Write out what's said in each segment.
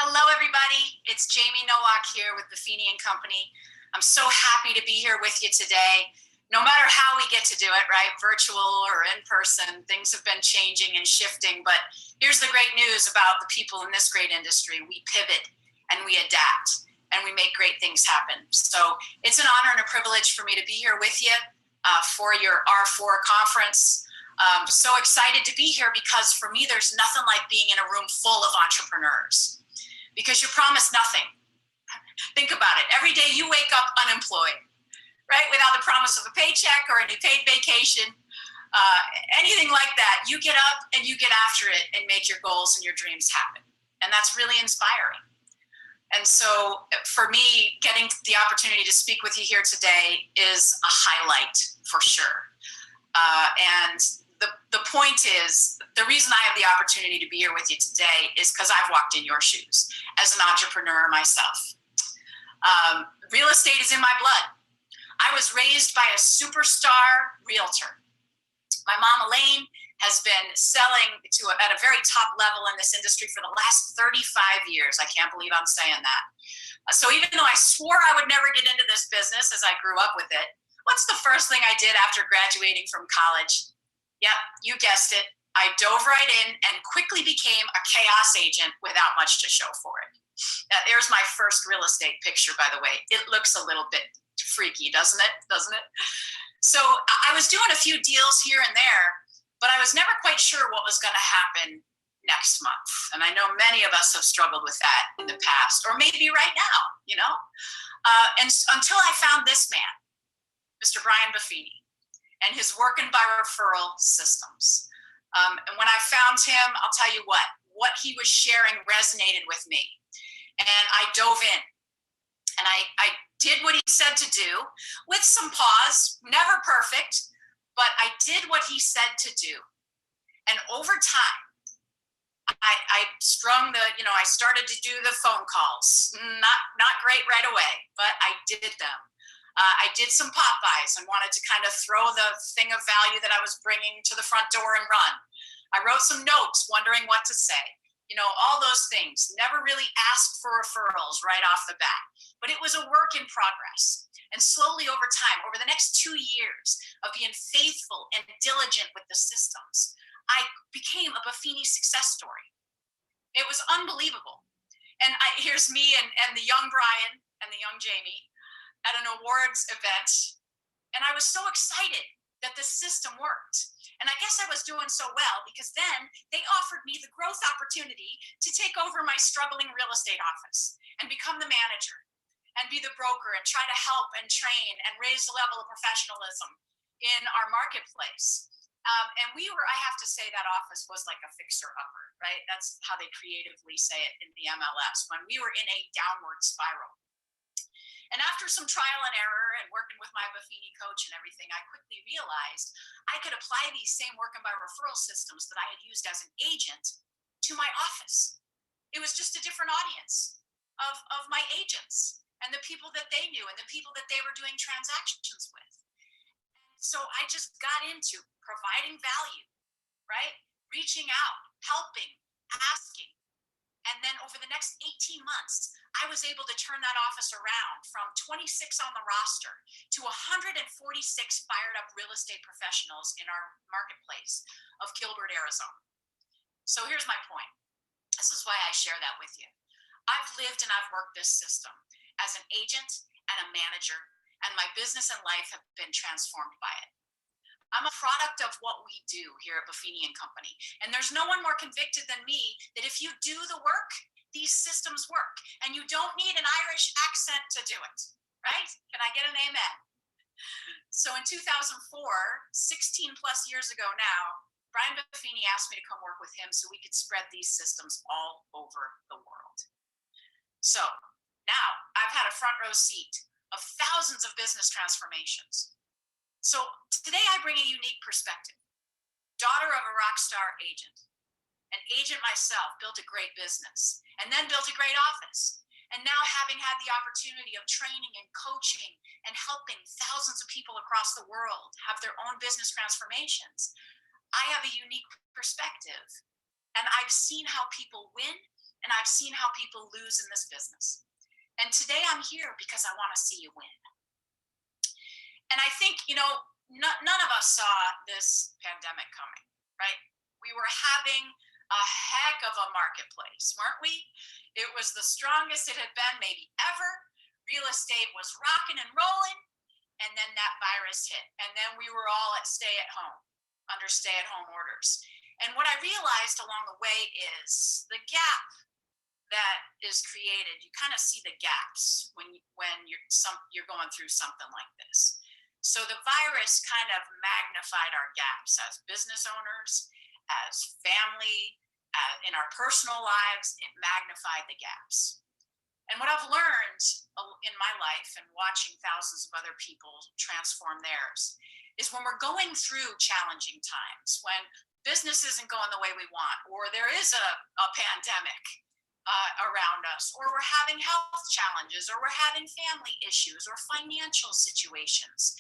Hello, everybody. It's Jamie Nowak here with Buffini and Company. I'm so happy to be here with you today. No matter how we get to do it, right, virtual or in person, things have been changing and shifting. But here's the great news about the people in this great industry. We pivot and we adapt and we make great things happen. So it's an honor and a privilege for me to be here with you for your R4 conference. So excited to be here because for me, there's nothing like being in a room full of entrepreneurs. Because you're promised nothing. Think about it. Every day you wake up unemployed, right? Without the promise of a paycheck or any paid vacation, anything like that. You get up and you get after it and make your goals and your dreams happen. And that's really inspiring. And so for me, getting the opportunity to speak with you here today is a highlight for sure. And the point is, the reason I have the opportunity to be here with you today is because I've walked in your shoes as an entrepreneur myself. Real estate is in my blood. I was raised by a superstar realtor. My mom, Elaine, has been selling at a very top level in this industry for the last 35 years. I can't believe I'm saying that. So even though I swore I would never get into this business as I grew up with it, what's the first thing I did after graduating from college? Yep, you guessed it. I dove right in and quickly became a chaos agent without much to show for it. There's my first real estate picture, by the way. It looks a little bit freaky, doesn't it? So I was doing a few deals here and there, but I was never quite sure what was going to happen next month. And I know many of us have struggled with that in the past, or maybe right now, and until I found this man, Mr. Brian Buffini, and his working by referral systems. And when I found him, I'll tell you what he was sharing resonated with me. And I dove in and I did what he said to do with some pause, never perfect, but I did what he said to do. And over time, I I started to do the phone calls, not great right away, but I did them. I did some pop-bys and wanted to kind of throw the thing of value that I was bringing to the front door and run. I wrote some notes wondering what to say. All those things. Never really asked for referrals right off the bat. But it was a work in progress. And slowly over time, over the next 2 years of being faithful and diligent with the systems, I became a Buffini success story. It was unbelievable. And here's me and the young Brian and the young Jamie at an awards event. And I was so excited that the system worked. And I guess I was doing so well because then they offered me the growth opportunity to take over my struggling real estate office and become the manager and be the broker and try to help and train and raise the level of professionalism in our marketplace. And I have to say that office was like a fixer-upper, right? That's how they creatively say it in the MLS, when we were in a downward spiral. And after some trial and error and working with my Buffini coach and everything, I quickly realized I could apply these same working by referral systems that I had used as an agent to my office. It was just a different audience of my agents and the people that they knew and the people that they were doing transactions with. And so I just got into providing value, right? Reaching out, helping, asking. And then over the next 18 months, I was able to turn that office around from 26 on the roster to 146 fired up real estate professionals in our marketplace of Gilbert, Arizona. So here's my point. This is why I share that with you. I've lived and I've worked this system as an agent and a manager, and my business and life have been transformed by it. I'm a product of what we do here at Buffini and Company. And there's no one more convicted than me that if you do the work, these systems work. And you don't need an Irish accent to do it, right? Can I get an amen? So in 2004, 16 plus years ago now, Brian Buffini asked me to come work with him so we could spread these systems all over the world. So now I've had a front row seat of thousands of business transformations. So today I bring a unique perspective. Daughter of a rock star agent. An agent myself, built a great business and then built a great office. And now having had the opportunity of training and coaching and helping thousands of people across the world have their own business transformations, I have a unique perspective. And I've seen how people win and I've seen how people lose in this business. And today I'm here because I want to see you win. And I think, none of us saw this pandemic coming, right? We were having a heck of a marketplace, weren't we? It was the strongest it had been maybe ever. Real estate was rocking and rolling. And then that virus hit. And then we were all at stay at home, under stay at home orders. And what I realized along the way is the gap that is created. You kind of see the gaps when you're going through something like this. So the virus kind of magnified our gaps as business owners, as family, in our personal lives. It magnified the gaps. And what I've learned in my life and watching thousands of other people transform theirs is when we're going through challenging times, when business isn't going the way we want, or there is a pandemic around us, or we're having health challenges, or we're having family issues or financial situations,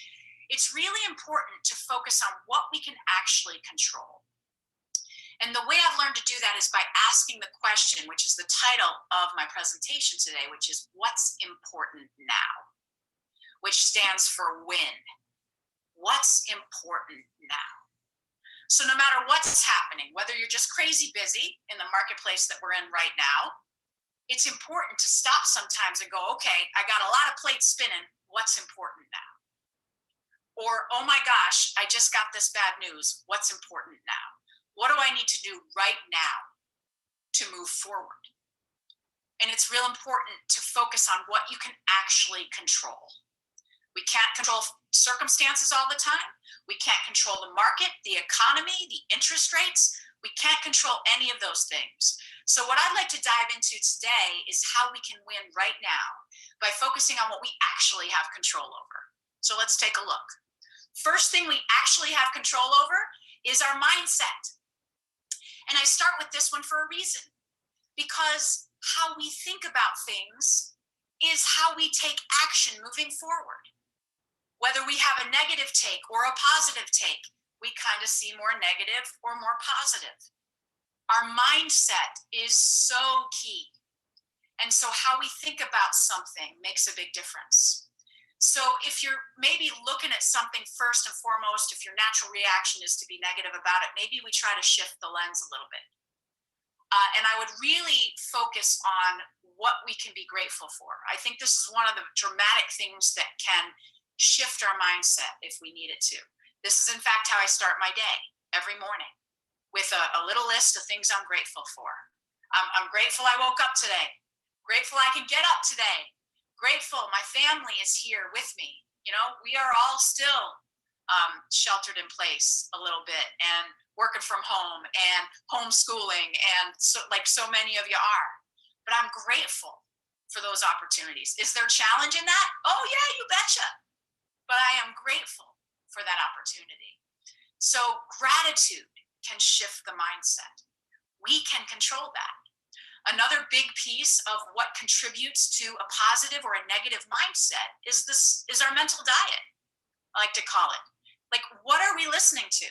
it's really important to focus on what we can actually control. And the way I've learned to do that is by asking the question, which is the title of my presentation today, which is what's important now, which stands for win. What's important now? So no matter what's happening, whether you're just crazy busy in the marketplace that we're in right now, it's important to stop sometimes and go, okay, I got a lot of plates spinning. What's important now? Or, oh my gosh, I just got this bad news. What's important now? What do I need to do right now to move forward? And it's real important to focus on what you can actually control. We can't control circumstances all the time. We can't control the market, the economy, the interest rates. We can't control any of those things. So what I'd like to dive into today is how we can win right now by focusing on what we actually have control over. So let's take a look. First thing we actually have control over is our mindset. And I start with this one for a reason, because how we think about things is how we take action moving forward. Whether we have a negative take or a positive take, we kind of see more negative or more positive. Our mindset is so key. And so how we think about something makes a big difference. So if you're maybe looking at something first and foremost, if your natural reaction is to be negative about it, maybe we try to shift the lens a little bit. And I would really focus on what we can be grateful for. I think this is one of the dramatic things that can shift our mindset if we need it to. This is in fact how I start my day every morning, with a little list of things I'm grateful for. I'm grateful I woke up today. Grateful I can get up today. Grateful my family is here with me. We are all still sheltered in place a little bit and working from home and homeschooling, and so many of you are. But I'm grateful for those opportunities. Is there challenge in that? Oh yeah, you betcha. But I am grateful for that opportunity. So gratitude can shift the mindset. We can control that. Another big piece of what contributes to a positive or a negative mindset is our mental diet, I like to call it. Like, what are we listening to?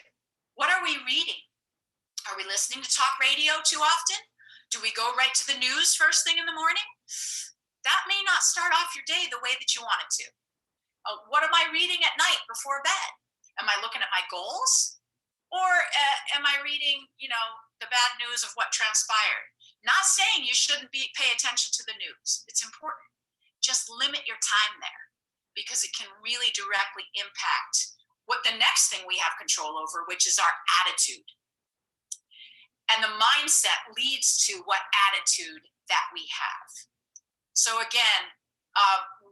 What are we reading? Are we listening to talk radio too often? Do we go right to the news first thing in the morning? That may not start off your day the way that you want it to. What am I reading at night before bed? Am I looking at my goals? Or am I reading, the bad news of what transpired? Not saying you shouldn't pay attention to the news. It's important. Just limit your time there, because it can really directly impact what the next thing we have control over, which is our attitude. And the mindset leads to what attitude that we have. So again,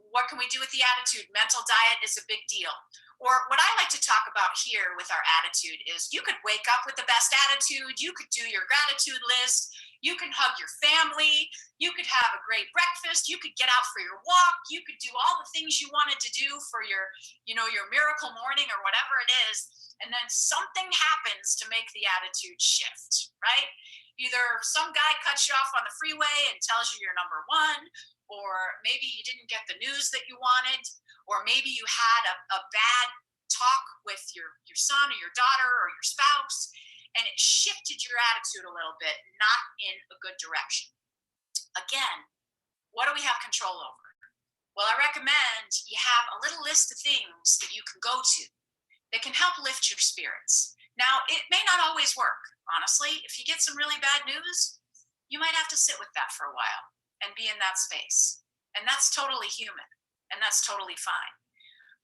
what can we do with the attitude? Mental diet is a big deal. Or what I like to talk about here with our attitude is you could wake up with the best attitude. You could do your gratitude list. You can hug your family. You could have a great breakfast. You could get out for your walk. You could do all the things you wanted to do for your miracle morning or whatever it is. And then something happens to make the attitude shift, right? Either some guy cuts you off on the freeway and tells you you're number one, or maybe you didn't get the news that you wanted, or maybe you had a bad talk with your son or your daughter or your spouse, and it shifted your attitude a little bit, not in a good direction. Again, what do we have control over? Well, I recommend you have a little list of things that you can go to that can help lift your spirits. Now, it may not always work, honestly. If you get some really bad news, you might have to sit with that for a while and be in that space. And that's totally human, and that's totally fine.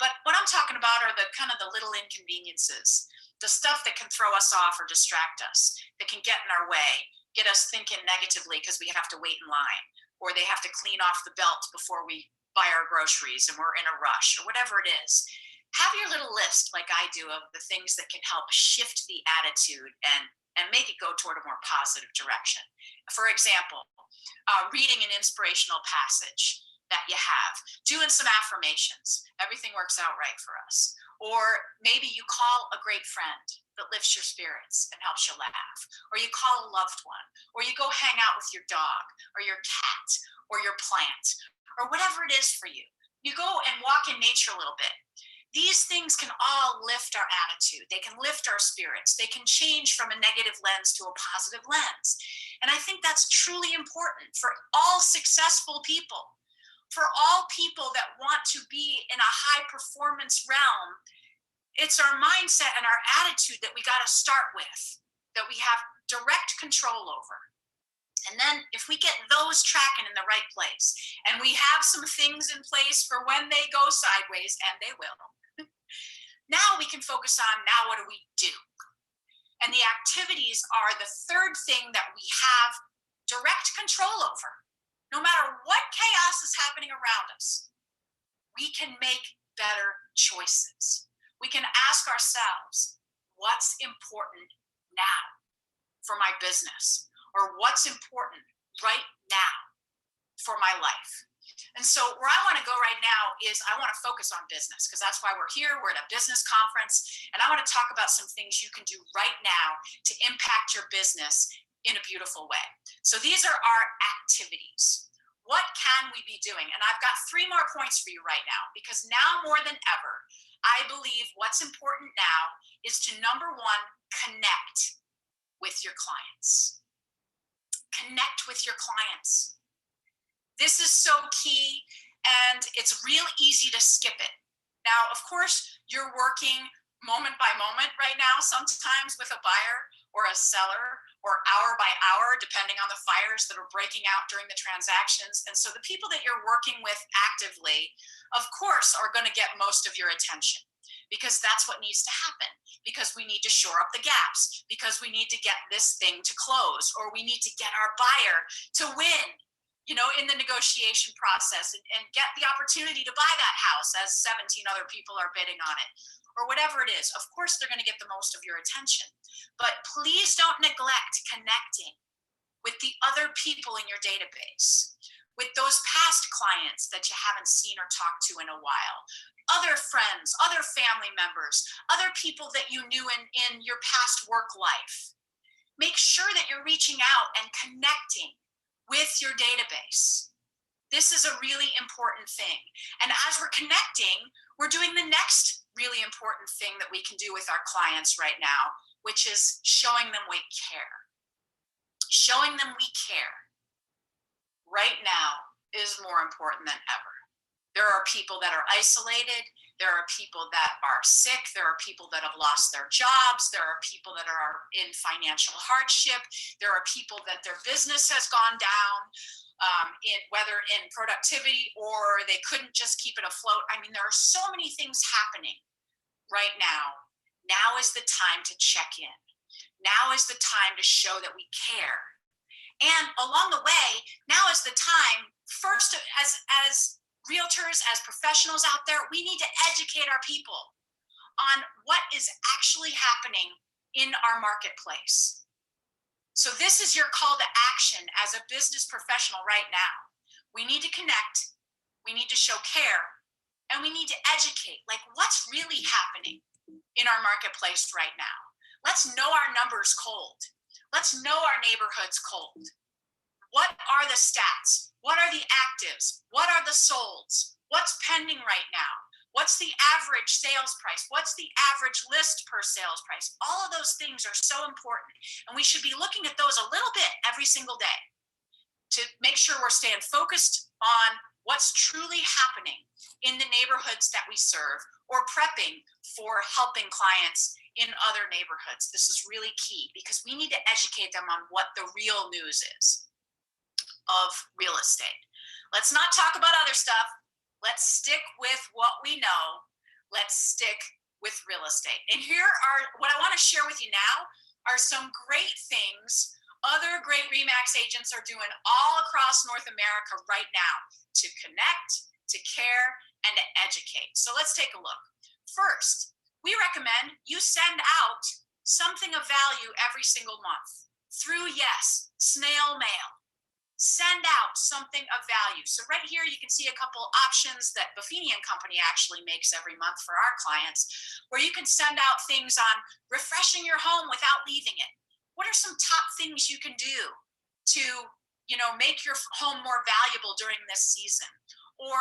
But what I'm talking about are the kind of the little inconveniences, the stuff that can throw us off or distract us, that can get in our way, get us thinking negatively because we have to wait in line, or they have to clean off the belt before we buy our groceries and we're in a rush, or whatever it is. Have your little list, like I do, of the things that can help shift the attitude and make it go toward a more positive direction. For example, reading an inspirational passage that you have, doing some affirmations. Everything works out right for us. Or maybe you call a great friend that lifts your spirits and helps you laugh. Or you call a loved one. Or you go hang out with your dog or your cat or your plant or whatever it is for you. You go and walk in nature a little bit. These things can all lift our attitude. They can lift our spirits. They can change from a negative lens to a positive lens. And I think that's truly important for all successful people, for all people that want to be in a high performance realm. It's our mindset and our attitude that we got to start with, that we have direct control over. And then if we get those tracking in the right place, and we have some things in place for when they go sideways, and they will, now we can focus on, now what do we do? And the activities are the third thing that we have direct control over. No matter what chaos is happening around us, we can make better choices. We can ask ourselves, what's important now for my business? Or what's important right now for my life? And so where I want to go right now is I want to focus on business, because that's why we're here. We're at a business conference, and I want to talk about some things you can do right now to impact your business in a beautiful way. So these are our activities. What can we be doing? And I've got 3 more points for you right now, because now more than ever, I believe what's important now is to, number 1, connect with your clients. Connect with your clients. This is so key, and it's real easy to skip it. Now, of course, you're working moment by moment right now, sometimes with a buyer or a seller, or hour by hour, depending on the fires that are breaking out during the transactions. And so the people that you're working with actively, of course, are going to get most of your attention, because that's what needs to happen, because we need to shore up the gaps, because we need to get this thing to close, or we need to get our buyer to win, in the negotiation process, and get the opportunity to buy that house as 17 other people are bidding on it, or whatever it is. Of course, they're going to get the most of your attention, but please don't neglect connecting with the other people in your database, with those past clients that you haven't seen or talked to in a while, other friends, other family members, other people that you knew in your past work life. Make sure that you're reaching out and connecting with your database. This is a really important thing. And as we're connecting, we're doing the next really important thing that we can do with our clients right now, which is showing them we care. Showing them we care right now is more important than ever. There are people that are isolated. There are people that are sick. There are people that have lost their jobs. There are people that are in financial hardship. There are people that their business has gone down, whether in productivity or they couldn't just keep it afloat. I mean, there are so many things happening right now. Now is the time to check in. Now is the time to show that we care. And along the way, now is the time, first, as realtors, as professionals out there, we need to educate our people on what is actually happening in our marketplace. So this is your call to action as a business professional right now. We need to connect, we need to show care, and we need to educate, like what's really happening in our marketplace right now. Let's know our numbers cold. Let's know our neighborhoods cold. What are the stats? What are the actives? What are the solds? What's pending right now? What's the average sales price? What's the average list per sales price? All of those things are so important. And we should be looking at those a little bit every single day to make sure we're staying focused on what's truly happening in the neighborhoods that we serve, or prepping for helping clients in other neighborhoods. This is really key because we need to educate them on what the real news is of real estate. Let's not talk about other stuff. Let's stick with what we know. Let's stick with real estate. And here are what I want to share with you now are some great things other great RE/MAX agents are doing all across North America right now to connect, to care, and to educate. So let's take a look. First, we recommend you send out something of value every single month through, yes, snail mail. Send out something of value. So right here, you can see a couple options that Buffini and Company actually makes every month for our clients, where you can send out things on refreshing your home without leaving it. What are some top things you can do to, make your home more valuable during this season? Or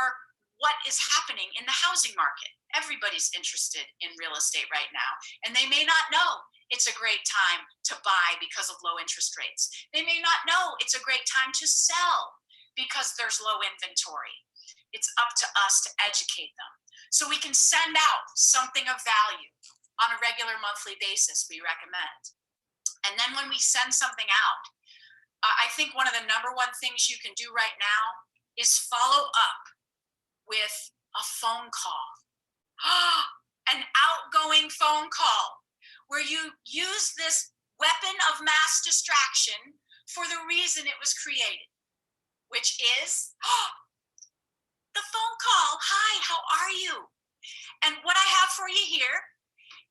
what is happening in the housing market? Everybody's interested in real estate right now, and they may not know it's a great time to buy because of low interest rates. They may not know it's a great time to sell because there's low inventory. It's up to us to educate them. So we can send out something of value on a regular monthly basis, we recommend. And then when we send something out, I think one of the number one things you can do right now is follow up with a phone call. An outgoing phone call where you use this weapon of mass distraction for the reason it was created, which is the phone call. Hi, how are you? And what I have for you here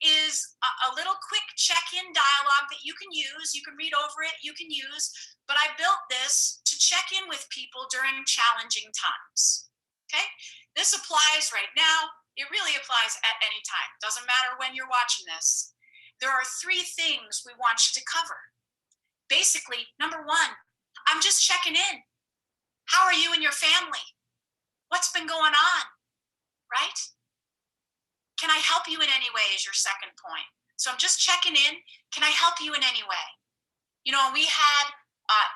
is a little quick check-in dialogue that you can use. You can read over it, you can use, but I built this to check in with people during challenging times, okay? This applies right now. It really applies at any time. Doesn't matter when you're watching this. There are 3 things we want you to cover. Basically, number 1, I'm just checking in. How are you and your family? What's been going on, right? Can I help you in any way is your second point. So I'm just checking in. Can I help you in any way? We had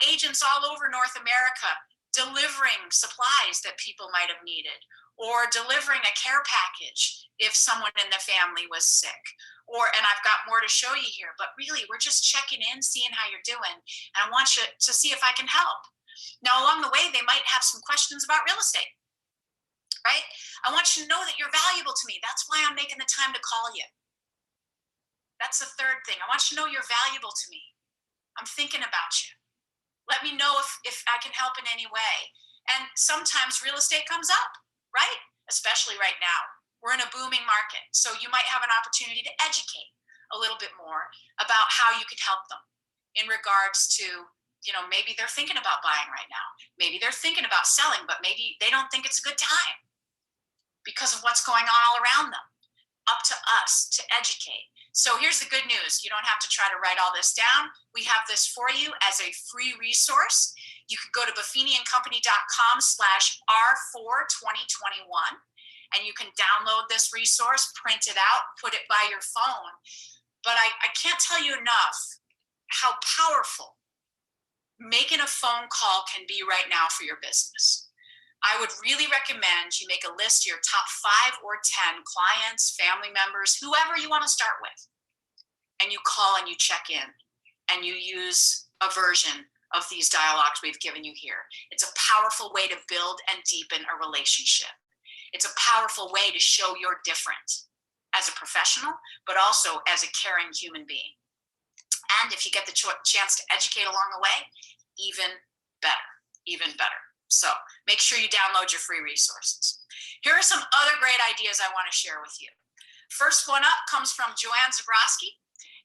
agents all over North America delivering supplies that people might have needed, or delivering a care package if someone in the family was sick. And I've got more to show you here, but really we're just checking in, seeing how you're doing. And I want you to see if I can help. Now, along the way, they might have some questions about real estate. Right? I want you to know that you're valuable to me. That's why I'm making the time to call you. That's the third thing. I want you to know you're valuable to me. I'm thinking about you. Let me know if I can help in any way. And sometimes real estate comes up, right? Especially right now. We're in a booming market. So you might have an opportunity to educate a little bit more about how you could help them in regards to, maybe they're thinking about buying right now. Maybe they're thinking about selling, but maybe they don't think it's a good time because of what's going on all around them. Up to us to educate. So here's the good news. You don't have to try to write all this down. We have this for you as a free resource. You can go to buffiniandcompany.com/R42021, and you can download this resource, print it out, put it by your phone. But I can't tell you enough how powerful making a phone call can be right now for your business. I would really recommend you make a list of your top 5 or 10 clients, family members, whoever you want to start with. And you call and you check in and you use a version of these dialogues we've given you here. It's a powerful way to build and deepen a relationship. It's a powerful way to show you're different as a professional, but also as a caring human being. And if you get the chance to educate along the way, even better. So make sure you download your free resources. Here are some other great ideas I want to share with you. First one up comes from Joanne Zabrowski,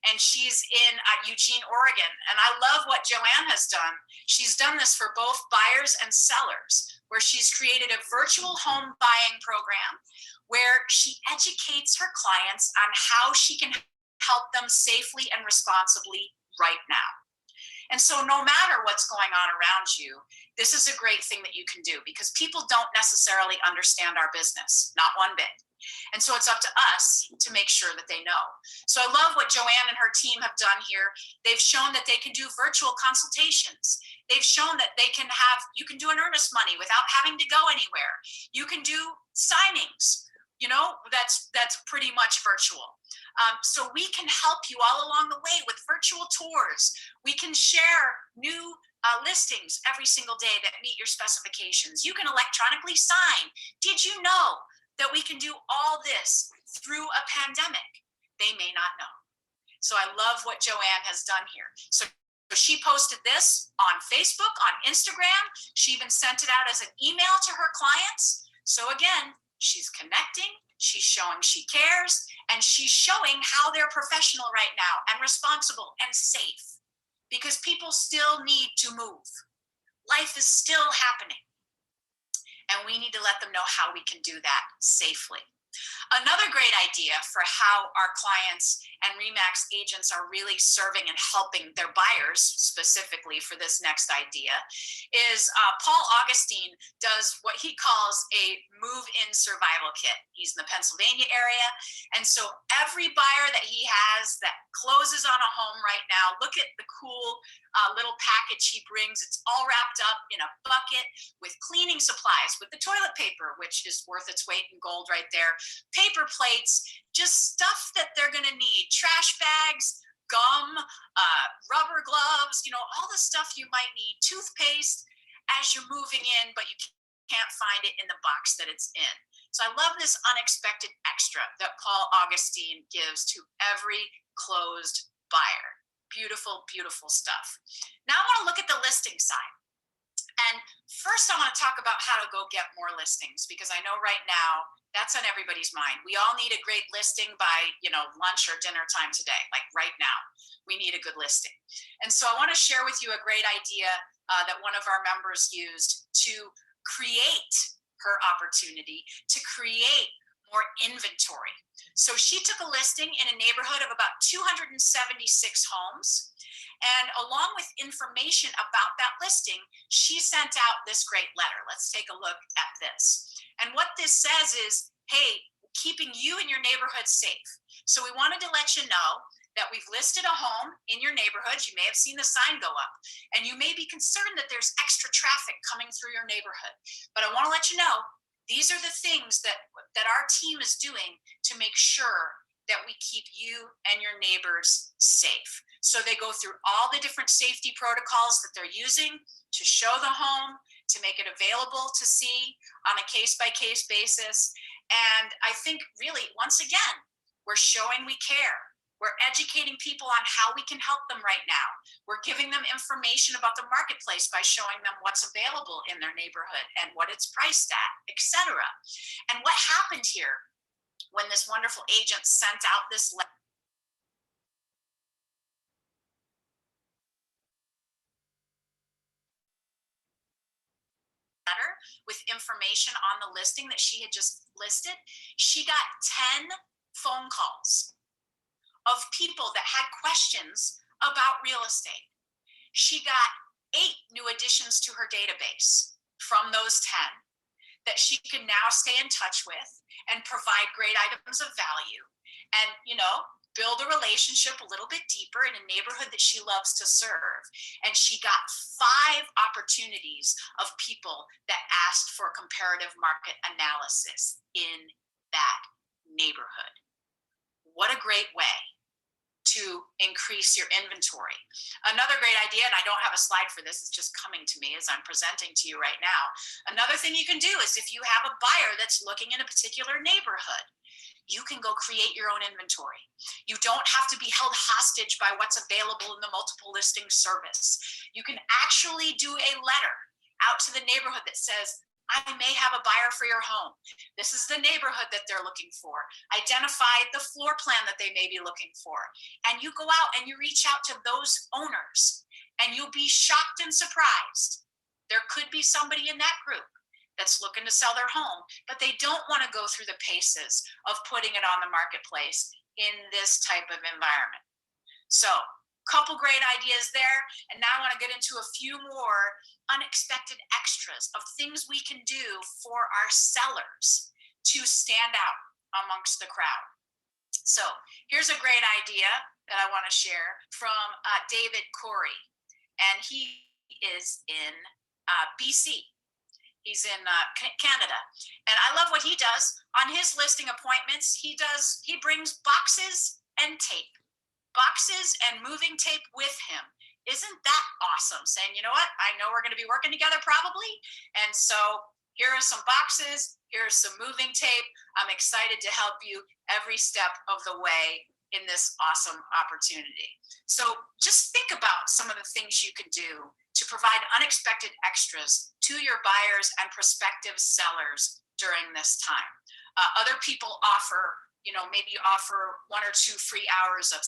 and she's in Eugene, Oregon. And I love what Joanne has done. She's done this for both buyers and sellers, where she's created a virtual home buying program where she educates her clients on how she can help them safely and responsibly right now. And so no matter what's going on around you, this is a great thing that you can do, because people don't necessarily understand our business, not one bit. And so it's up to us to make sure that they know. So I love what Joanne and her team have done here. They've shown that they can do virtual consultations. They've shown that you can do an earnest money without having to go anywhere. You can do signings, that's pretty much virtual. So we can help you all along the way with virtual tours. We can share new listings every single day that meet your specifications. You can electronically sign. Did you know that we can do all this through a pandemic? They may not know. So I love what Joanne has done here. So she posted this on Facebook, on Instagram. She even sent it out as an email to her clients. So again, she's connecting, she's showing she cares, and she's showing how they're professional right now and responsible and safe, because people still need to move. Life is still happening. And we need to let them know how we can do that safely. Another great idea for how our clients and RE/MAX agents are really serving and helping their buyers specifically for this next idea is Paul Augustine does what he calls a move-in survival kit. He's in the Pennsylvania area. And so every buyer that he has that closes on a home right now, look at the cool little package he brings. It's all wrapped up in a bucket with cleaning supplies, with the toilet paper, which is worth its weight in gold right there, paper plates, just stuff that they're going to need, trash bags, gum, rubber gloves, all the stuff you might need, toothpaste as you're moving in, but you can't find it in the box that it's in. So I love this unexpected extra that Paul Augustine gives to every closed buyer. Beautiful, beautiful stuff. Now I want to look at the listing side. And first I want to talk about how to go get more listings, because I know right now that's on everybody's mind. We all need a great listing by, lunch or dinner time today. Like right now, we need a good listing. And so I want to share with you a great idea that one of our members used to create her opportunity, to create more inventory. So she took a listing in a neighborhood of about 276 homes. And along with information about that listing, she sent out this great letter. Let's take a look at this. And what this says is, hey, keeping you and your neighborhood safe. So we wanted to let you know that we've listed a home in your neighborhood. You may have seen the sign go up, and you may be concerned that there's extra traffic coming through your neighborhood. But I want to let you know, these are the things that our team is doing to make sure that we keep you and your neighbors safe. So they go through all the different safety protocols that they're using to show the home, to make it available to see on a case-by-case basis. And I think really, once again, we're showing we care. We're educating people on how we can help them right now. We're giving them information about the marketplace by showing them what's available in their neighborhood and what it's priced at, etc. And what happened here when this wonderful agent sent out this letter with information on the listing that she had just listed, she got 10 phone calls of people that had questions about real estate. She got 8 new additions to her database from those 10 that she can now stay in touch with and provide great items of value and, build a relationship a little bit deeper in a neighborhood that she loves to serve. And she got 5 opportunities of people that asked for comparative market analysis in that neighborhood. What a great way to increase your inventory. Another great idea, and I don't have a slide for this, it's just coming to me as I'm presenting to you right now. Another thing you can do is if you have a buyer that's looking in a particular neighborhood, you can go create your own inventory. You don't have to be held hostage by what's available in the multiple listing service. You can actually do a letter out to the neighborhood that says, I may have a buyer for your home. This is the neighborhood that they're looking for. Identify the floor plan that they may be looking for. And you go out and you reach out to those owners, and you'll be shocked and surprised. There could be somebody in that group that's looking to sell their home, but they don't want to go through the paces of putting it on the marketplace in this type of environment. So Couple great ideas there. And now I want to get into a few more unexpected extras of things we can do for our sellers to stand out amongst the crowd. So here's a great idea that I want to share from David Corey. And he is in BC. He's in Canada. And I love what he does. On his listing appointments, he brings boxes and tape. Boxes and moving tape with him. Isn't that awesome? Saying, you know what? I know we're going to be working together probably. And so here are some boxes. Here's some moving tape. I'm excited to help you every step of the way in this awesome opportunity. So just think about some of the things you can do to provide unexpected extras to your buyers and prospective sellers during this time. Other people offer, maybe offer 1 or 2 free hours of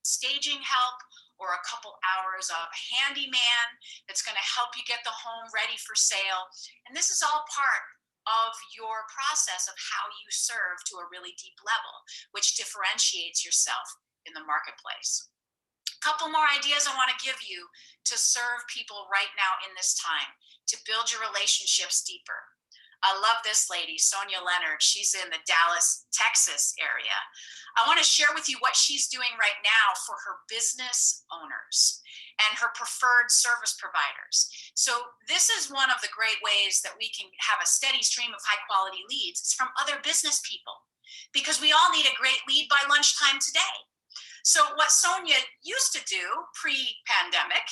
staging help, or a couple hours of handyman that's going to help you get the home ready for sale. And this is all part of your process of how you serve to a really deep level, which differentiates yourself in the marketplace. A couple more ideas I want to give you to serve people right now in this time, to build your relationships deeper. I love this lady, Sonia Leonard. She's in the Dallas, Texas area. I want to share with you what she's doing right now for her business owners and her preferred service providers. So this is one of the great ways that we can have a steady stream of high quality leads. It's from other business people, because we all need a great lead by lunchtime today. So what Sonia used to do pre-pandemic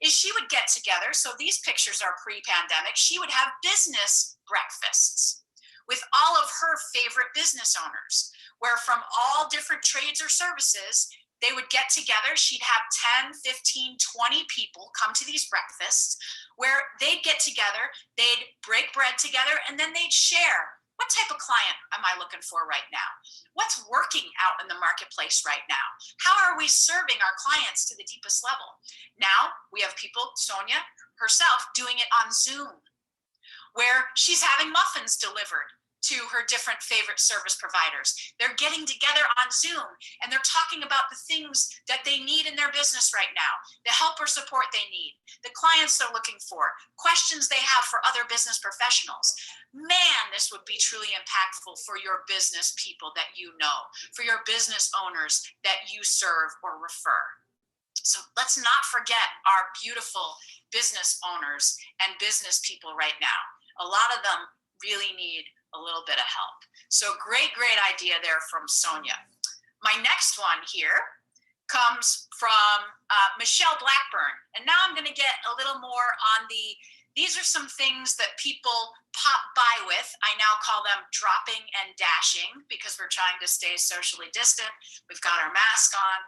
is she would get together. So these pictures are pre-pandemic. She would have business breakfasts with all of her favorite business owners, where from all different trades or services, they would get together. She'd have 10, 15, 20 people come to these breakfasts where they'd get together, they'd break bread together, and then they'd share. What type of client am I looking for right now? What's working out in the marketplace right now? How are we serving our clients to the deepest level? Now we have people, Sonia herself, doing it on Zoom, where she's having muffins delivered to her different favorite service providers. They're getting together on Zoom and they're talking about the things that they need in their business right now, the help or support they need, the clients they're looking for, questions they have for other business professionals. Man, this would be truly impactful for your business people that you know, for your business owners that you serve or refer. So let's not forget our beautiful business owners and business people right now. A lot of them really need a little bit of help. So great idea there from Sonia. My next one here comes from Michelle Blackburn. And now I'm going to get a little more on these are some things that people pop by with. I now call them dropping and dashing because we're trying to stay socially distant. We've got our mask on.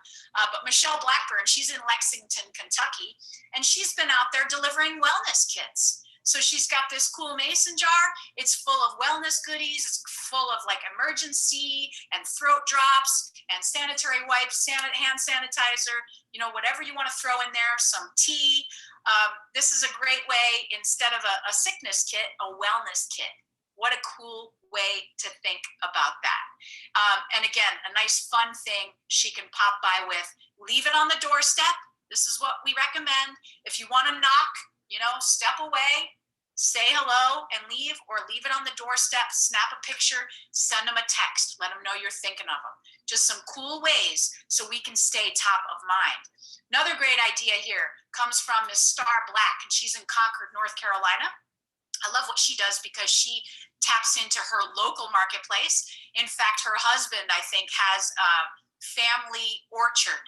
But Michelle Blackburn, she's in Lexington, Kentucky, and she's been out there delivering wellness kits. So she's got this cool mason jar. It's full of wellness goodies. It's full of like emergency and throat drops and sanitary wipes, hand sanitizer, whatever you want to throw in there, some tea. This is a great way, instead of a sickness kit, a wellness kit. What a cool way to think about that. And again, a nice fun thing she can pop by with. Leave it on the doorstep. This is what we recommend. If you want to knock, step away, say hello and leave, or leave it on the doorstep, snap a picture, send them a text, let them know you're thinking of them. Just some cool ways so we can stay top of mind. Another great idea here comes from Miss Star Black, and she's in Concord, North Carolina. I love what she does because she taps into her local marketplace. In fact, her husband, I think, has a family orchard.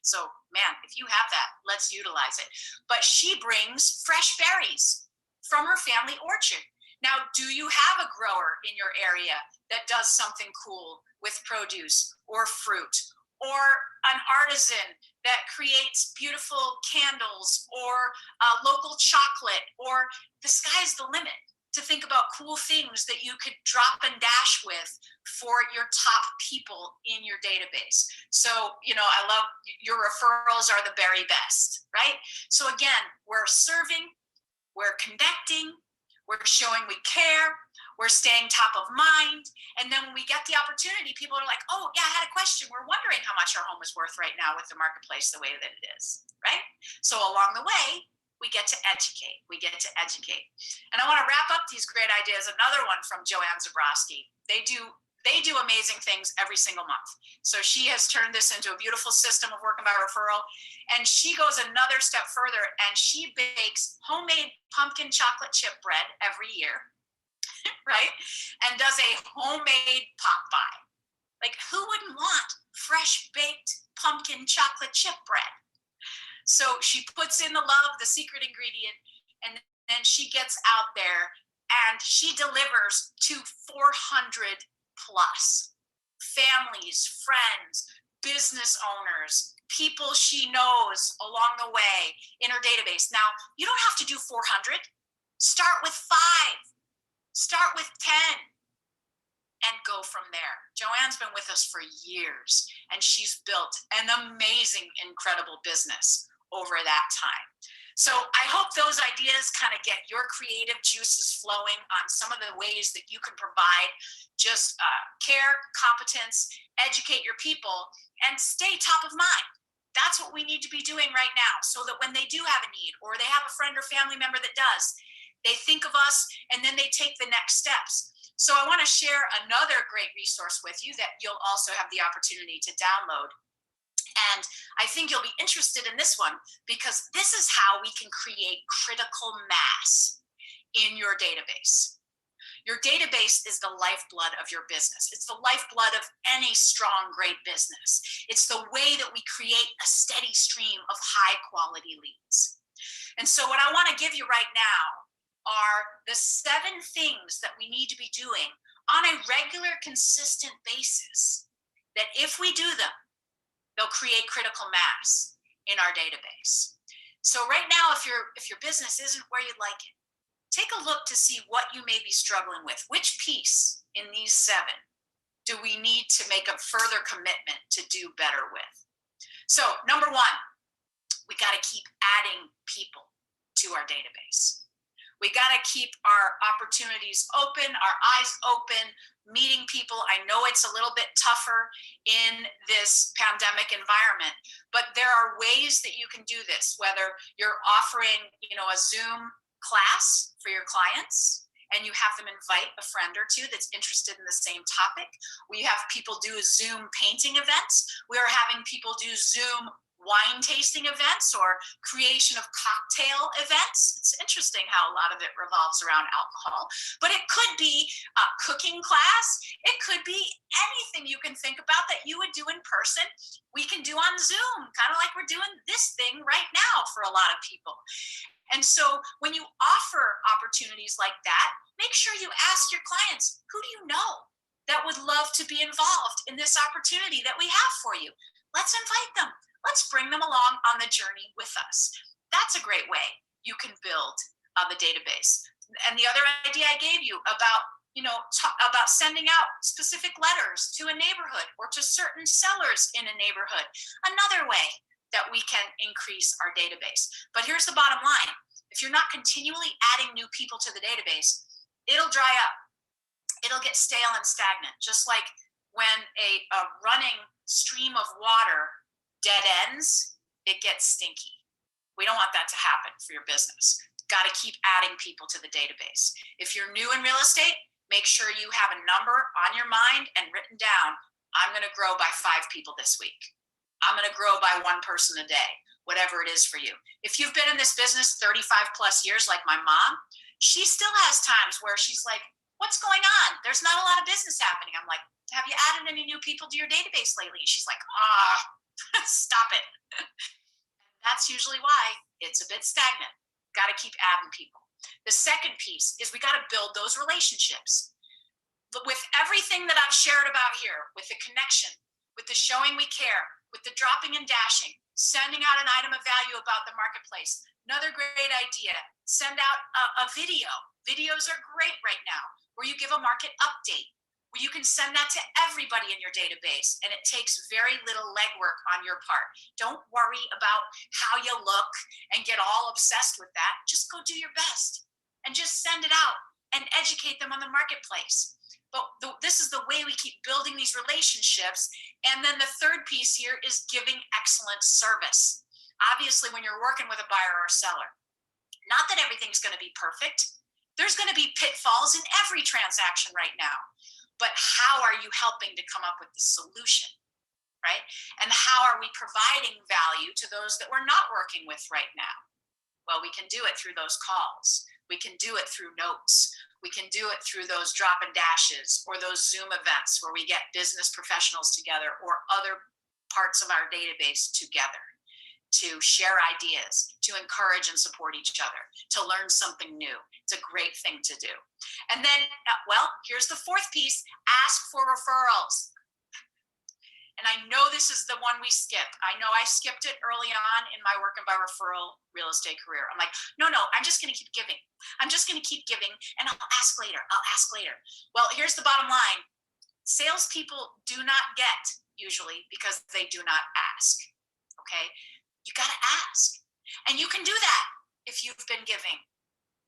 So, man, if you have that, let's utilize it. But she brings fresh berries from her family orchard. Now, do you have a grower in your area that does something cool with produce or fruit, or an artisan that creates beautiful candles, or local chocolate, or the sky's the limit to think about cool things that you could drop and dash with for your top people in your database. So, I love your referrals are the very best, right? So again, we're serving, we're connecting, we're showing we care, We're staying top of mind. And then when we get the opportunity, people are like, oh, yeah, I had a question. We're wondering how much our home is worth right now with the marketplace the way that it is, right? So along the way, we get to educate. We get to educate. And I want to wrap up these great ideas. Another one from Joanne Zabrowski. They do amazing things every single month. So she has turned this into a beautiful system of working by referral. And she goes another step further and she bakes homemade pumpkin chocolate chip bread every year, right? And does a homemade pot pie. Like, who wouldn't want fresh baked pumpkin chocolate chip bread? So she puts in the love, the secret ingredient, and then she gets out there and she delivers to 400 plus families, friends, business owners, people she knows along the way in her database. Now, you don't have to do 400. Start with 5, start with 10, and go from there. Joanne's been with us for years, and she's built an amazing, incredible business over that time. So I hope those ideas kind of get your creative juices flowing on some of the ways that you can provide just care, competence, educate your people, and stay top of mind. That's what we need to be doing right now, so that when they do have a need, or they have a friend or family member that does, they think of us and then they take the next steps. So I want to share another great resource with you that you'll also have the opportunity to download. And I think you'll be interested in this one because this is how we can create critical mass in your database. Your database is the lifeblood of your business. It's the lifeblood of any strong, great business. It's the way that we create a steady stream of high quality leads. And so what I want to give you right now are the 7 things that we need to be doing on a regular, consistent basis, that if we do them, they'll create critical mass in our database. So right now, if your business isn't where you'd like it, take a look to see what you may be struggling with. Which piece in these 7 do we need to make a further commitment to do better with? So number 1, we got to keep adding people to our database. We got to keep our opportunities open, our eyes open, meeting people. I know it's a little bit tougher in this pandemic environment, but there are ways that you can do this, whether you're offering, a Zoom class for your clients and you have them invite a friend or two that's interested in the same topic. We have people do Zoom painting events. We are having people do Zoom wine tasting events or creation of cocktail events. It's interesting how a lot of it revolves around alcohol, but it could be a cooking class. It could be anything you can think about that you would do in person. We can do on Zoom, kind of like we're doing this thing right now for a lot of people. And so when you offer opportunities like that, make sure you ask your clients, who do you know that would love to be involved in this opportunity that we have for you? Let's invite them. Let's bring them along on the journey with us. That's a great way you can build the database. And the other idea I gave you about, about sending out specific letters to a neighborhood or to certain sellers in a neighborhood, another way that we can increase our database. But here's the bottom line. If you're not continually adding new people to the database, it'll dry up. It'll get stale and stagnant, just like when a running stream of water dead ends, it gets stinky. We don't want that to happen for your business. Got to keep adding people to the database. If you're new in real estate, make sure you have a number on your mind and written down, I'm going to grow by 5 people this week. I'm going to grow by 1 person a day, whatever it is for you. If you've been in this business 35 plus years, like my mom, she still has times where she's like, what's going on? There's not a lot of business happening. I'm like, have you added any new people to your database lately? She's like, stop it. That's usually why it's a bit stagnant. Got to keep adding people. The second piece is we got to build those relationships. But with everything that I've shared about here, with the connection, with the showing we care, with the dropping and dashing, sending out an item of value about the marketplace, another great idea, send out a video. Videos are great right now, where you give a market update, where you can send that to everybody in your database, and it takes very little legwork on your part. Don't worry about how you look and get all obsessed with that. Just go do your best and just send it out. and educate them on the marketplace. But this is the way we keep building these relationships. And then the third piece here is giving excellent service. Obviously, when you're working with a buyer or a seller, not that everything's going to be perfect. There's going to be pitfalls in every transaction right now. But how are you helping to come up with the solution, right? And how are we providing value to those that we're not working with right now? Well, we can do it through those calls. We can do it through notes. We can do it through those drop and dashes or those Zoom events where we get business professionals together or other parts of our database together to share ideas, to encourage and support each other, to learn something new. It's a great thing to do. And then, well, here's the fourth piece, ask for referrals. And I know this is the one we skip. I know I skipped it early on in my work and by referral real estate career. I'm like, no, I'm just going to keep giving. I'm just going to keep giving and I'll ask later. Well, here's the bottom line. Salespeople do not get usually because they do not ask. Okay. You got to ask. And you can do that if you've been giving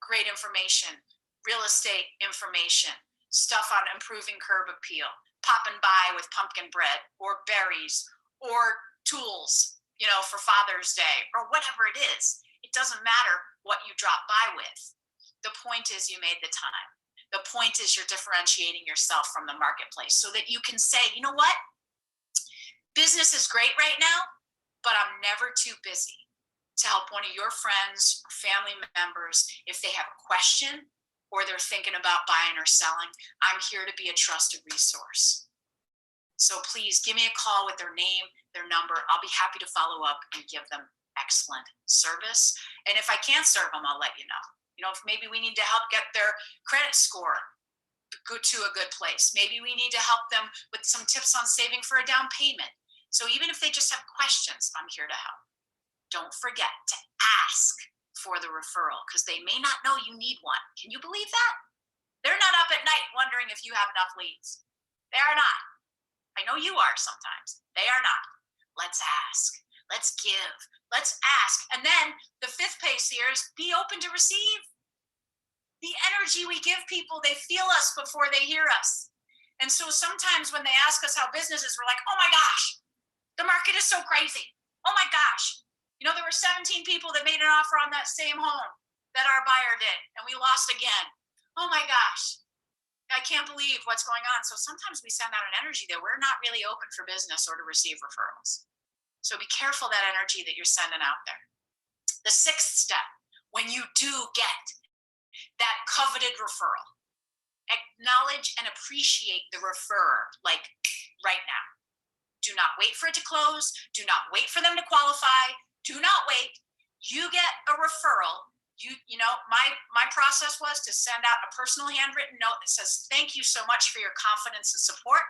great information, real estate information, stuff on improving curb appeal, popping by with pumpkin bread or berries or tools, for Father's Day or whatever it is. It doesn't matter what you drop by with. The point is you made the time. The point is you're differentiating yourself from the marketplace so that you can say, you know what? Business is great right now, but I'm never too busy to help one of your friends or family members if they have a question or they're thinking about buying or selling. I'm here to be a trusted resource. So please give me a call with their name, their number. I'll be happy to follow up and give them excellent service. And if I can't serve them, I'll let you know. If maybe we need to help get their credit score to a good place. Maybe we need to help them with some tips on saving for a down payment. So even if they just have questions, I'm here to help. Don't forget to ask for the referral because they may not know you need one. Can you believe that? They're not up at night wondering if you have enough leads. They are not. I know you are sometimes. They are not. Let's ask. Let's give. Let's ask. And then the fifth piece here is be open to receive. The energy we give people, they feel us before they hear us. And so sometimes when they ask us how business is, we're like, oh my gosh, the market is so crazy. Oh my gosh. There were 17 people that made an offer on that same home that our buyer did, and we lost again. Oh my gosh. I can't believe what's going on. So sometimes we send out an energy that we're not really open for business or to receive referrals. So be careful that energy that you're sending out there. The sixth step, when you do get that coveted referral, acknowledge and appreciate the referrer, like right now. Do not wait for it to close. Do not wait for them to qualify. Do not wait. You get a referral. My process was to send out a personal handwritten note that says, thank you so much for your confidence and support.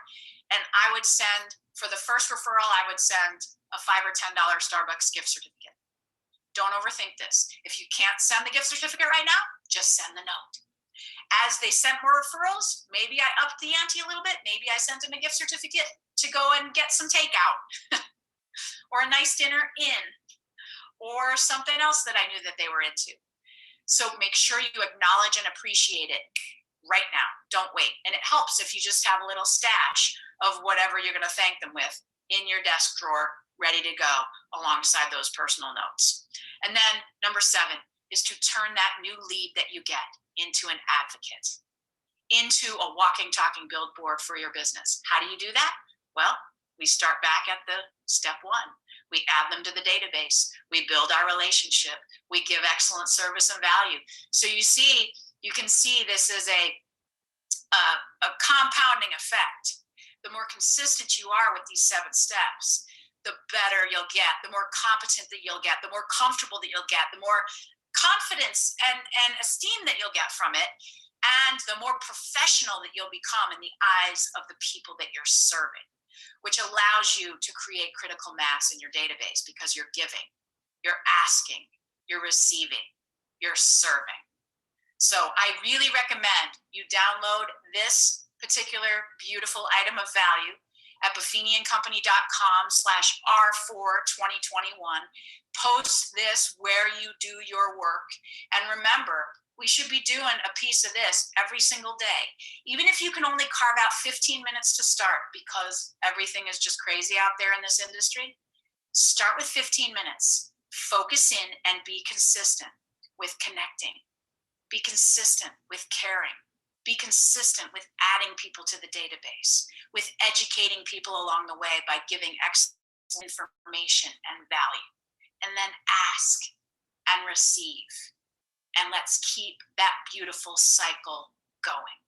And I would send, for the first referral, I would send a $5 or $10 Starbucks gift certificate. Don't overthink this. If you can't send the gift certificate right now, just send the note. As they sent more referrals, maybe I upped the ante a little bit. Maybe I sent them a gift certificate to go and get some takeout or a nice dinner in or something else that I knew that they were into. So make sure you acknowledge and appreciate it right now. Don't wait. And it helps if you just have a little stash of whatever you're going to thank them with in your desk drawer, ready to go alongside those personal notes. And then number 7 is to turn that new lead that you get into an advocate, into a walking, talking billboard for your business. How do you do that? Well, we start back at the step 1. We add them to the database. We build our relationship. We give excellent service and value. So you can see this is a compounding effect. The more consistent you are with these 7 steps, the better you'll get, the more competent that you'll get, the more comfortable that you'll get, the more confidence and esteem that you'll get from it, and the more professional that you'll become in the eyes of the people that you're serving, which allows you to create critical mass in your database because you're giving, you're asking, you're receiving, you're serving. So I really recommend you download this particular beautiful item of value at buffiniandcompany.com/R42021. Post this where you do your work. And remember, We should be doing a piece of this every single day. Even if you can only carve out 15 minutes to start, because everything is just crazy out there in this industry, start with 15 minutes. Focus in and be consistent with connecting. Be consistent with caring. Be consistent with adding people to the database, with educating people along the way by giving excellent information and value. And then ask and receive. And let's keep that beautiful cycle going.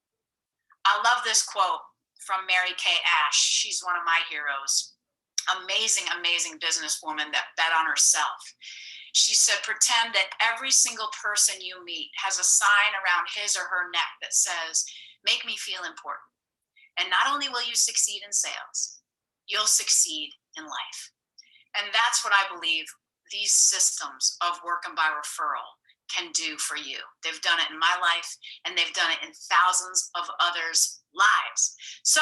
I love this quote from Mary Kay Ash. She's one of my heroes. Amazing, amazing businesswoman that bet on herself. She said, pretend that every single person you meet has a sign around his or her neck that says, make me feel important. And not only will you succeed in sales, you'll succeed in life. And that's what I believe these systems of working by referral can do for you. They've done it in my life, and they've done it in thousands of others' lives. So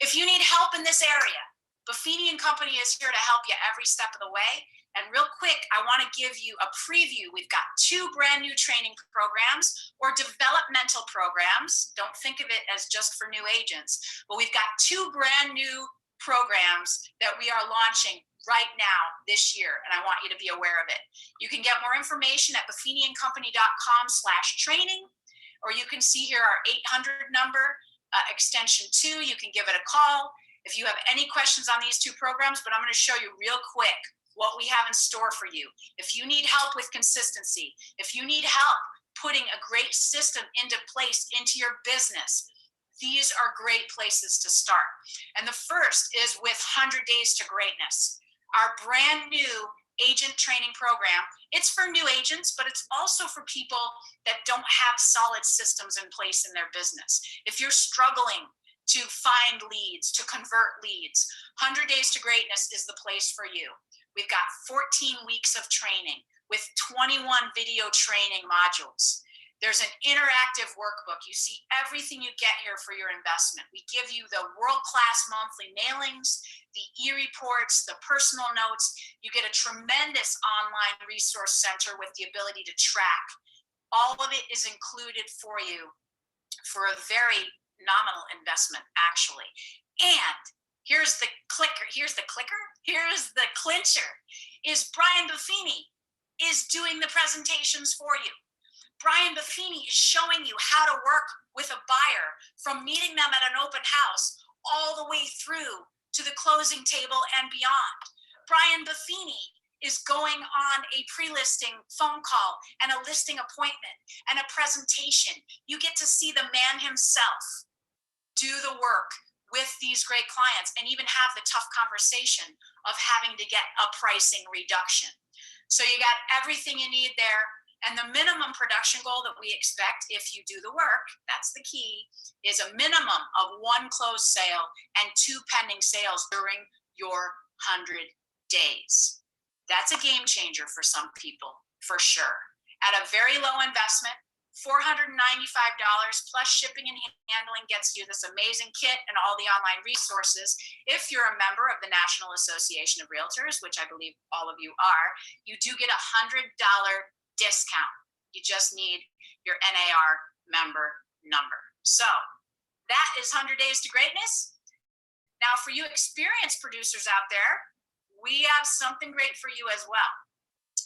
if you need help in this area, Buffini and Company is here to help you every step of the way. And real quick, I want to give you a preview. We've got 2 brand new training programs or developmental programs. Don't think of it as just for new agents, but we've got 2 brand new programs that we are launching right now this year, and I want you to be aware of it. You can get more information at buffiniandcompany.com/training, or you can see here our 800 number, extension 2. You can give it a call if you have any questions on these 2 programs, but I'm going to show you real quick what we have in store for you. If you need help with consistency, if you need help putting a great system into place into your business, these are great places to start. And the first is with 100 Days to Greatness, our brand new agent training program. It's for new agents, but it's also for people that don't have solid systems in place in their business. If you're struggling to find leads, to convert leads, 100 Days to Greatness is the place for you. We've got 14 weeks of training with 21 video training modules. There's an interactive workbook. You see everything you get here for your investment. We give you the world-class monthly mailings, the e-reports, the personal notes. You get a tremendous online resource center with the ability to track. All of it is included for you for a very nominal investment, actually. And here's the clicker. Here's the clincher, is Brian Buffini is doing the presentations for you. Brian Buffini is showing you how to work with a buyer from meeting them at an open house all the way through to the closing table and beyond. Brian Buffini is going on a pre-listing phone call and a listing appointment and a presentation. You get to see the man himself do the work with these great clients and even have the tough conversation of having to get a pricing reduction. So you got everything you need there. And the minimum production goal that we expect if you do the work, that's the key, is a minimum of 1 closed sale and 2 pending sales during your 100 days. That's a game changer for some people, for sure. At a very low investment, $495 plus shipping and handling gets you this amazing kit and all the online resources. If you're a member of the National Association of Realtors, which I believe all of you are, you do get $100 discount. You just need your NAR member number. So that is 100 Days to Greatness. Now, for you experienced producers out there, we have something great for you as well.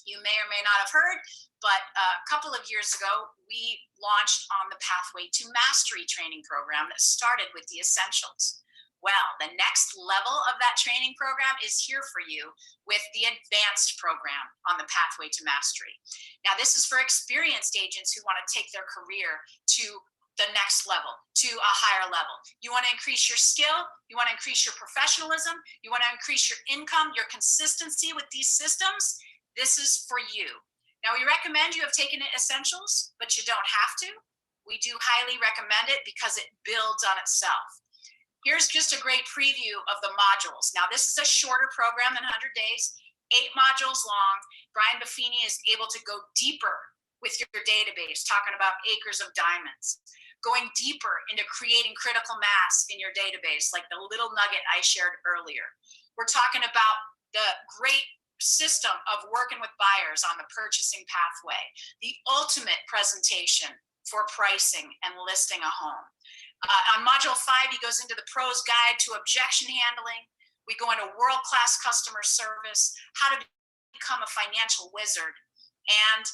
You may or may not have heard, but a couple of years ago, we launched on the Pathway to Mastery training program that started with the essentials. Well, the next level of that training program is here for you with the advanced program on the Pathway to Mastery. Now, this is for experienced agents who want to take their career to the next level, to a higher level. You want to increase your skill, you want to increase your professionalism, you want to increase your income, your consistency with these systems. This is for you. Now, we recommend you have taken essentials, but you don't have to. We do highly recommend it because it builds on itself. Here's just a great preview of the modules. Now, this is a shorter program than 100 days, 8 modules long. Brian Buffini is able to go deeper with your database, talking about acres of diamonds, going deeper into creating critical mass in your database, like the little nugget I shared earlier. We're talking about the great system of working with buyers on the purchasing pathway, the ultimate presentation for pricing and listing a home. On Module 5, he goes into the pro's guide to objection handling. We go into world-class customer service, how to become a financial wizard, and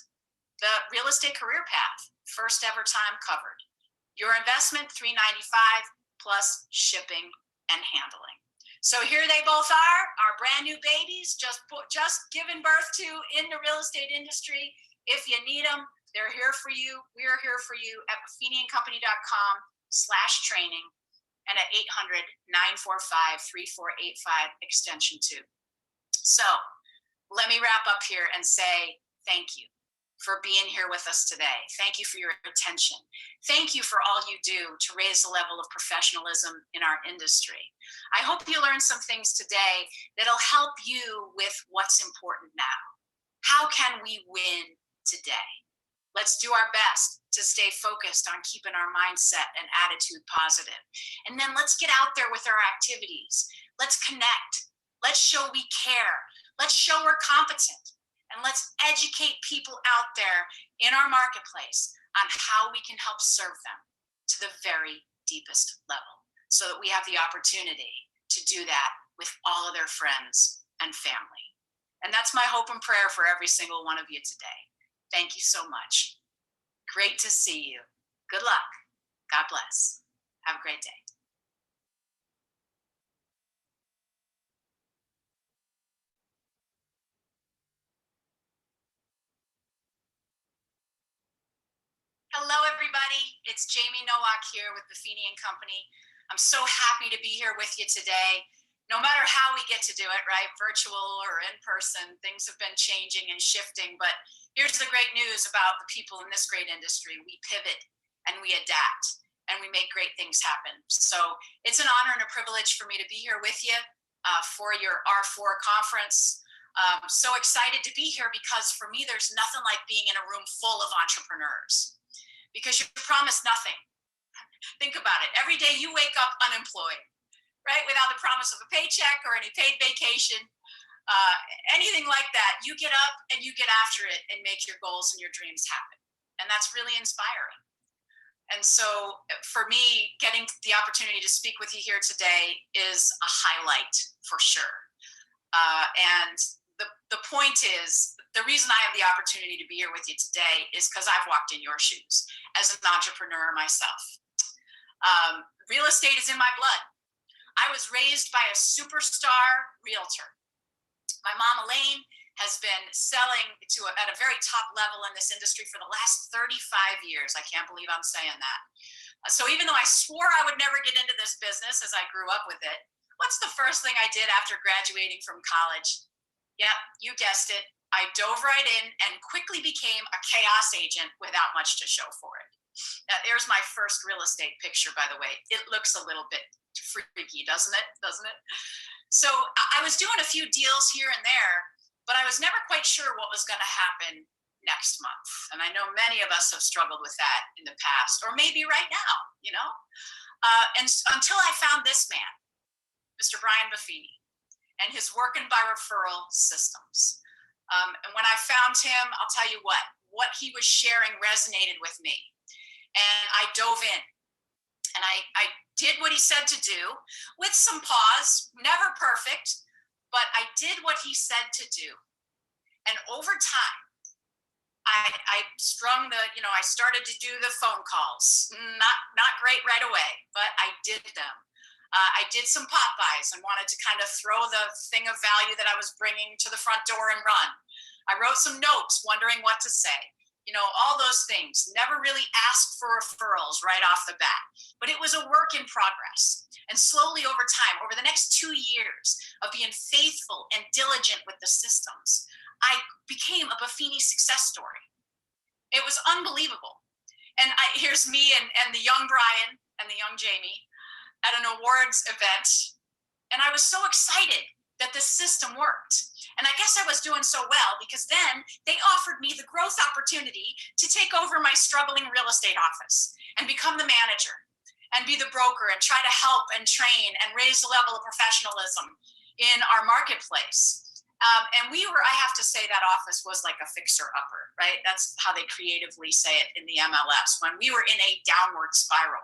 the real estate career path, first ever time covered. Your investment, $395 plus shipping and handling. So here they both are, our brand new babies, just given birth to in the real estate industry. If you need them, they're here for you. We're here for you at buffiniandcompany.com/training and at 800-945-3485 extension 2. So let me wrap up here and say thank you for being here with us today. Thank you for your attention. Thank you for all you do to raise the level of professionalism in our industry. I hope you learned some things today that'll help you with what's important now. How can we win today? Let's do our best to stay focused on keeping our mindset and attitude positive. And then let's get out there with our activities. Let's connect. Let's show we care. Let's show we're competent. And let's educate people out there in our marketplace on how we can help serve them to the very deepest level so that we have the opportunity to do that with all of their friends and family. And that's my hope and prayer for every single one of you today. Thank you so much. Great to see you. Good luck. God bless. Have a great day. Hello, everybody. It's Jamie Nowak here with Buffini and Company. I'm so happy to be here with you today. No matter how we get to do it, right? Virtual or in person, things have been changing and shifting. But here's the great news about the people in this great industry. We pivot and we adapt and we make great things happen. So it's an honor and a privilege for me to be here with you for your R4 conference. So excited to be here because for me, there's nothing like being in a room full of entrepreneurs. Because you're promised nothing. Think about it. Every day you wake up unemployed, right? Without the promise of a paycheck or any paid vacation, anything like that. You get up and you get after it and make your goals and your dreams happen. And that's really inspiring. And so for me, getting the opportunity to speak with you here today is a highlight for sure. And the point is, the reason I have the opportunity to be here with you today is because I've walked in your shoes as an entrepreneur myself. Real estate is in my blood. I was raised by a superstar realtor. My mom, Elaine, has been selling at a very top level in this industry for the last 35 years. I can't believe I'm saying that. So even though I swore I would never get into this business as I grew up with it, what's the first thing I did after graduating from college? Yep, you guessed it. I dove right in and quickly became a chaos agent without much to show for it. Now, there's my first real estate picture, by the way. It looks a little bit freaky, doesn't it? So I was doing a few deals here and there, but I was never quite sure what was going to happen next month. And I know many of us have struggled with that in the past, or maybe right now, and until I found this man, Mr. Brian Buffini, and his working by referral systems. And when I found him, I'll tell you what he was sharing resonated with me. And I dove in and I did what he said to do with some pause, never perfect, but I did what he said to do. And over time, I strung I started to do the phone calls, not great right away, but I did them. I did some pop buys and wanted to kind of throw the thing of value that I was bringing to the front door and run. I wrote some notes wondering what to say. All those things. Never really asked for referrals right off the bat, but it was a work in progress. And slowly over time, over the next 2 years of being faithful and diligent with the systems, I became a Buffini success story. It was unbelievable. And here's me and the young Brian and the young Jamie at an awards event. And I was so excited that the system worked. And I guess I was doing so well because then they offered me the growth opportunity to take over my struggling real estate office and become the manager and be the broker and try to help and train and raise the level of professionalism in our marketplace. And I have to say, that office was like a fixer-upper, right? That's how they creatively say it in the MLS, when we were in a downward spiral.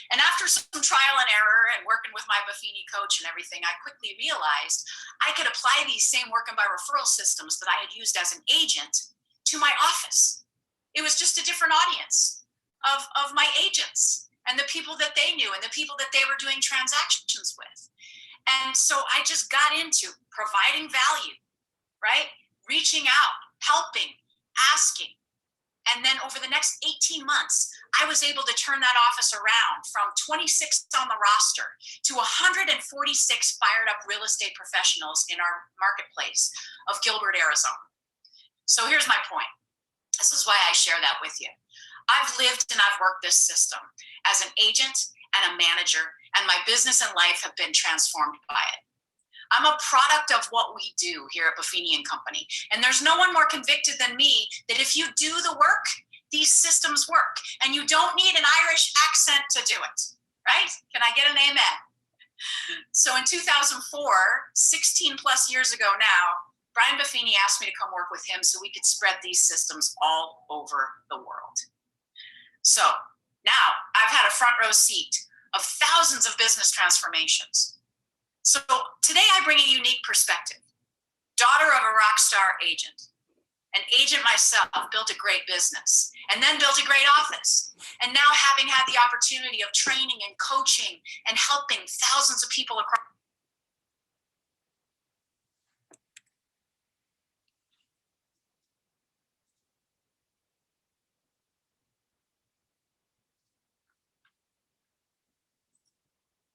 And after some trial and error and working with my Buffini coach and everything, I quickly realized I could apply these same working by referral systems that I had used as an agent to my office. It was just a different audience of my agents and the people that they knew and the people that they were doing transactions with. And so I just got into providing value, right? Reaching out, helping, asking. And then over the next 18 months, I was able to turn that office around from 26 on the roster to 146 fired up real estate professionals in our marketplace of Gilbert, Arizona. So here's my point. This is why I share that with you. I've lived and I've worked this system as an agent and a manager, and my business and life have been transformed by it. I'm a product of what we do here at Buffini & Company. And there's no one more convicted than me that if you do the work, these systems work. And you don't need an Irish accent to do it, right? Can I get an amen? So in 2004, 16 plus years ago now, Brian Buffini asked me to come work with him so we could spread these systems all over the world. So now I've had a front row seat of thousands of business transformations. So today I bring a unique perspective. Daughter of a rock star agent, an agent myself, built a great business and then built a great office. And now having had the opportunity of training and coaching and helping thousands of people across